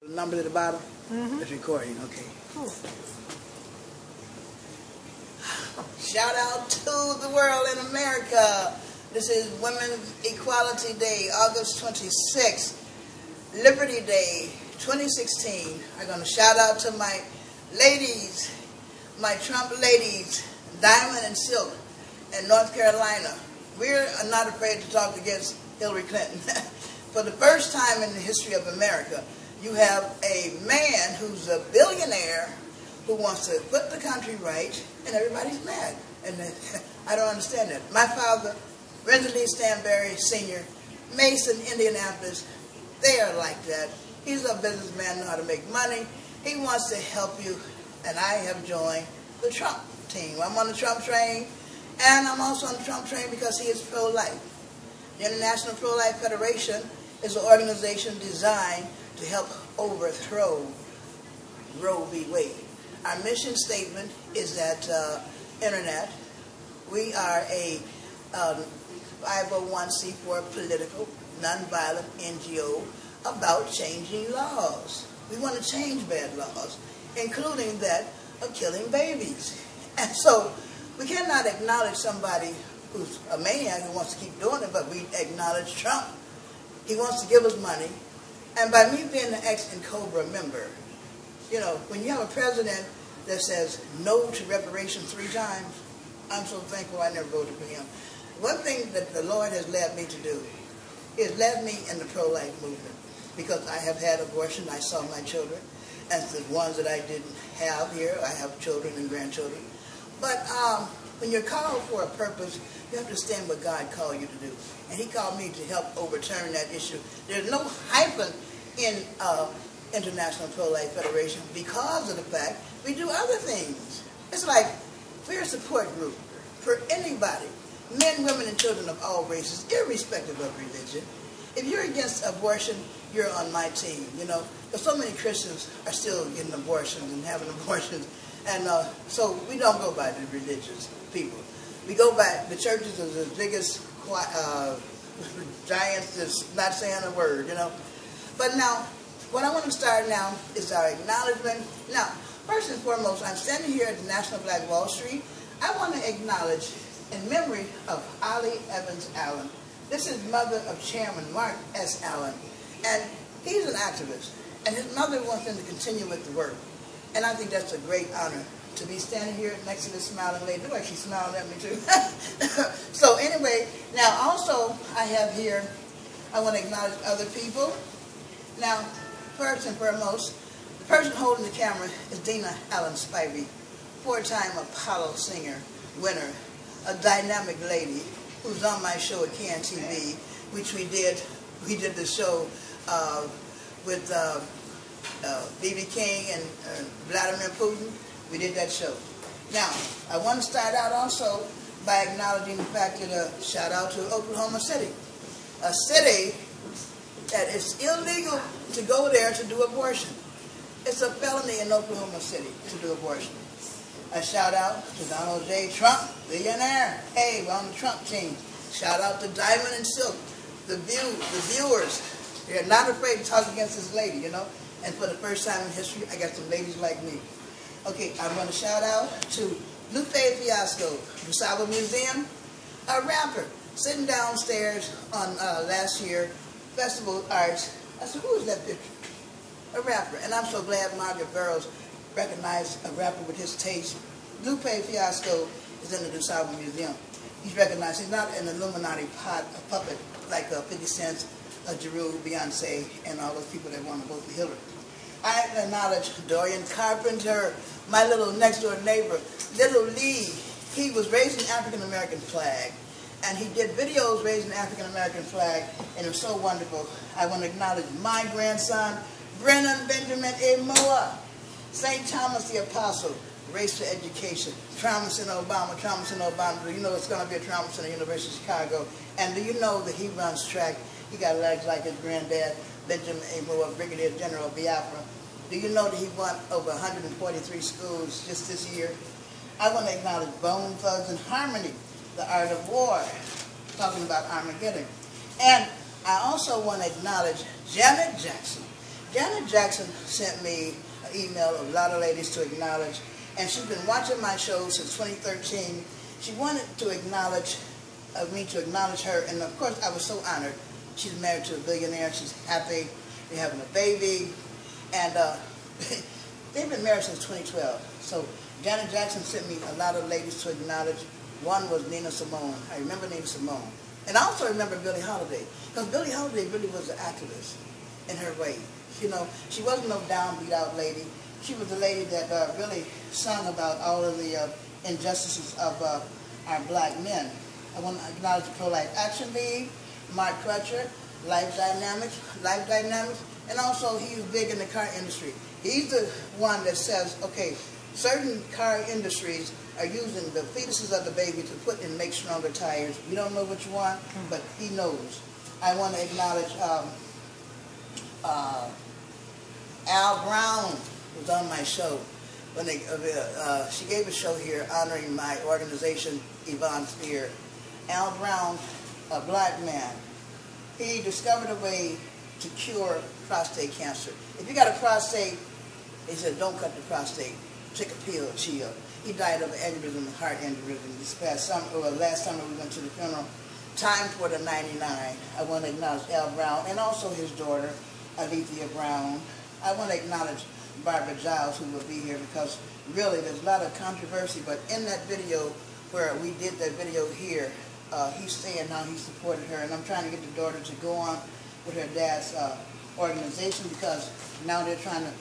The number at the bottom? It's recording, okay. Cool. Shout out to the world in America. This is Women's Equality Day, August 26th, Liberty Day, 2016. I'm going to shout out to my ladies, my Trump ladies, Diamond and Silk in North Carolina. We're not afraid to talk against Hillary Clinton. For the first time in the history of America, you have a man who's a billionaire who wants to put the country right, and everybody's mad. And I don't understand that. My father, Means-Standberry Sr., Mason, Indianapolis, they are like that. He's a businessman, know how to make money. He wants to help you, and I have joined the Trump team. I'm on the Trump train, and I'm also on the Trump train because he is pro-life. The International Prolife Federation is an organization designed to help overthrow Roe v. Wade. Our mission statement is that Internet, we are a 501c4 political, nonviolent NGO about changing laws. We want to change bad laws, including that of killing babies. And so we cannot acknowledge somebody who's a maniac who wants to keep doing it, but we acknowledge Trump. He wants to give us money. And by me being an ex-Cobra member, you know, when you have a president that says no to reparations 3 times, I'm so thankful I never voted for him. One thing that the Lord has led me to do is led me in the pro-life movement, because I have had abortion. I saw my children, and the ones that I didn't have here, I have children and grandchildren. But when you're called for a purpose, you have to stand what God called you to do. And he called me to help overturn that issue. There's no hyphen in International Prolife Federation because of the fact we do other things. It's like we're a support group for anybody, men, women, and children of all races, irrespective of religion. If you're against abortion, you're on my team, you know. But so many Christians are still getting abortions and having abortions. And so we don't go by the religious people. We go by, the churches are the biggest giants that's not saying a word, you know. But now, what I want to start now is our acknowledgement. Now, first and foremost, I'm standing here at the National Black Wall Street. I want to acknowledge, in memory of Ollie Evans Allen. This is mother of Chairman Mark S. Allen. And he's an activist. And his mother wants him to continue with the work. And I think that's a great honor to be standing here next to this smiling lady. Look like she's smiling at me too. So anyway, now also I have here, I want to acknowledge other people. Now, first and foremost, the person holding the camera is Dena Allen Spivey, 4-time Apollo singer, winner, a dynamic lady who's on my show at CAN TV, which we did the show with B.B. King and Vladimir Putin. We did that show. Now, I want to start out also by acknowledging the fact that shout out to Oklahoma City, a city that it's illegal to go there to do abortion. It's a felony in Oklahoma City to do abortion. A shout out to Donald J. Trump, billionaire. Hey, we're on the Trump team. Shout out to Diamond and Silk, the viewers. They're not afraid to talk against this lady, you know. And for the first time in history, I got some ladies like me. Okay, I'm going to shout out to Lupe Fiasco, DuSable Museum, a rapper, sitting downstairs on last year, Festival of Arts. I said, who is that picture? A rapper. And I'm so glad Margaret Burroughs recognized a rapper with his taste. Lupe Fiasco is in the DuSable Museum. He's recognized. He's not an Illuminati puppet like 50 Cent, Jeru, Beyonce, and all those people that want to vote for Hillary. I acknowledge Dorian Carpenter, my little next door neighbor, Little Lee. He was raising the African-American flag, and he did videos raising the African-American flag, and it was so wonderful. I want to acknowledge my grandson, Brennan Benjamin A. Moa, St. Thomas the Apostle, Race to Education, Trauma Center Obama, Trauma Center Obama. Do you know it's going to be a Trauma Center at University of Chicago? And do you know that he runs track? He got legs like his granddad, Benjamin A. Moa, Brigadier General of Biafra. Do you know that he won over 143 schools just this year? I want to acknowledge Bone Thugs and Harmony, The Art of War, talking about Armageddon. And I also want to acknowledge Janet Jackson. Janet Jackson sent me an email of a lot of ladies to acknowledge, and she's been watching my show since 2013. She wanted to acknowledge me to acknowledge her, and of course I was so honored. She's married to a billionaire. She's happy. They're having a baby, and they've been married since 2012. So Janet Jackson sent me a lot of ladies to acknowledge. One was Nina Simone. I remember Nina Simone. And I also remember Billie Holiday, because Billie Holiday really was an activist in her way. You know, she wasn't no downbeat out lady. She was a lady that really sung about all of the injustices of our black men. I want to acknowledge the Pro-Life Action League, Mark Crutcher, Life Dynamics, and also he was big in the car industry. He's the one that says, okay, certain car industries are using the fetuses of the baby to put and make stronger tires. We don't know which one, but he knows. I want to acknowledge Al Brown was on my show. When they, she gave a show here honoring my organization, Yvonne Spear. Al Brown, a black man, he discovered a way to cure prostate cancer. If you got a prostate, he said, don't cut the prostate. Take a pill, chill. He died of an aneurysm, a heart aneurysm, this past summer, or last summer we went to the funeral. Time for the 99. I want to acknowledge Al Brown and also his daughter, Alethea Brown. I want to acknowledge Barbara Giles, who will be here, because really there's a lot of controversy, but in that video where we did that video here, he's saying how he supported her, and I'm trying to get the daughter to go on with her dad's organization, because now they're trying to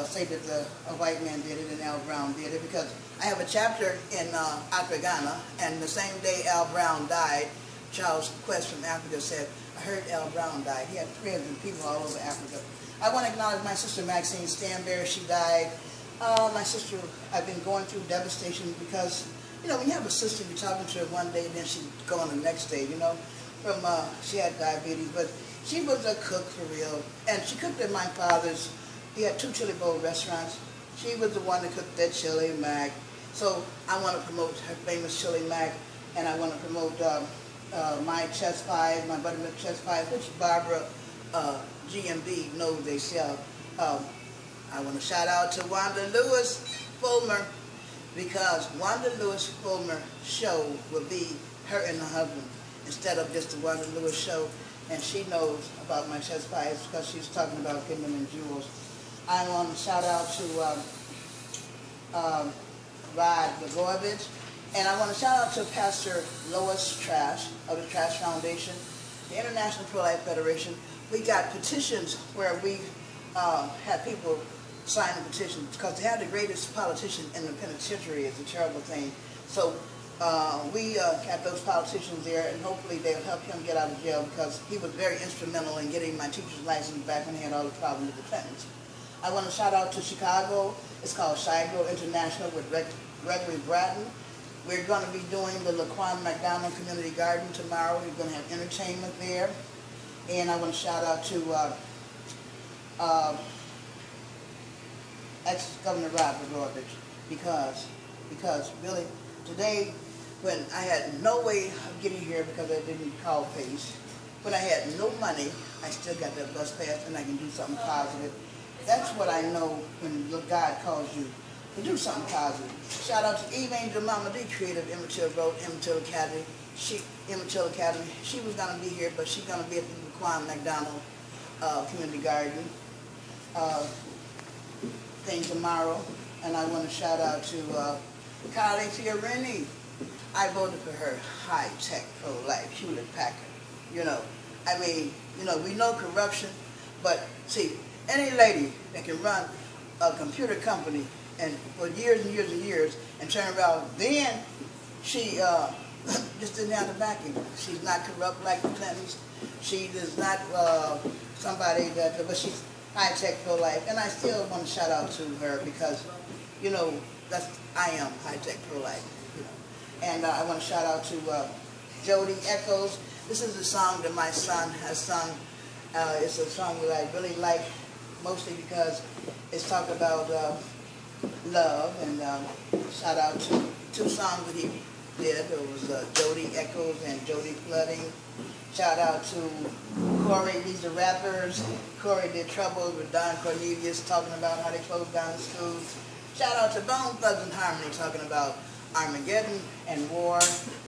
say that a white man did it and Al Brown did it, because I have a chapter in Accra, Ghana, and the same day Al Brown died, Charles Quest from Africa said, I heard Al Brown died. He had friends and people all over Africa. I want to acknowledge my sister Means-Standberry. She died. My sister, I've been going through devastation because, you know, when you have a sister, you're talking to her one day and then she's gone the next day, you know. She had diabetes, but she was a cook for real. And she cooked at my father's. He had 2 chili bowl restaurants. She was the one that cooked that chili mac. So I want to promote her famous chili mac, and I want to promote my chest pies, my buttermilk chest pies, which Barbara GMB knows they sell. I want to shout out to Wanda Lewis Fulmer, because Wanda Lewis Fulmer show will be her and her husband instead of just the Wanda Lewis show, and she knows about my chest pies because she's talking about getting them in jewels. I want to shout out to Rod Blagojevich, and I want to shout out to Pastor Lois Trash of the Trash Foundation, the International Prolife Federation. We got petitions where we had people sign a petition, because to have the greatest politician in the penitentiary is a terrible thing. So we got those politicians there, and hopefully they'll help him get out of jail, because he was very instrumental in getting my teacher's license back when he had all the problems with the Clintons. I want to shout out to Chicago. It's called Shy Girl International with Gregory Bratton. We're going to be doing the Laquan McDonald Community Garden tomorrow. We're going to have entertainment there. And I want to shout out to ex-Governor Rod Blagojevich, because really today, when I had no way of getting here because I didn't call Pace, when I had no money, I still got that bus pass and I can do something positive. That's what I know when God calls you to do something positive. Shout out to Eve Angel Mama D, creator of Emmett Till Road, Emmett Till Academy. She was going to be here, but she's going to be at the Laquan McDonald Community Garden thing tomorrow. And I want to shout out to Carly Fiorini. I voted for her. High-tech, pro-life, Hewlett-Packard. You know, I mean, you know, we know corruption, but see, any lady that can run a computer company and for years and years and years and turn around, then she just didn't have the backing. She's not corrupt like the Clintons. She is not somebody that, but she's high-tech pro-life. And I still want to shout out to her because, you know, I am high-tech pro-life. You know. And I want to shout out to Jody Echoes. This is a song that my son has sung. It's a song that I really like, mostly because it's talking about love. And shout out to 2 songs that he did. It was Jody Echoes and Jody Flooding. Shout out to Corey, these are rappers. Corey did Trouble with Don Cornelius talking about how they closed down the schools. Shout out to Bone Thugs and Harmony talking about Armageddon and war.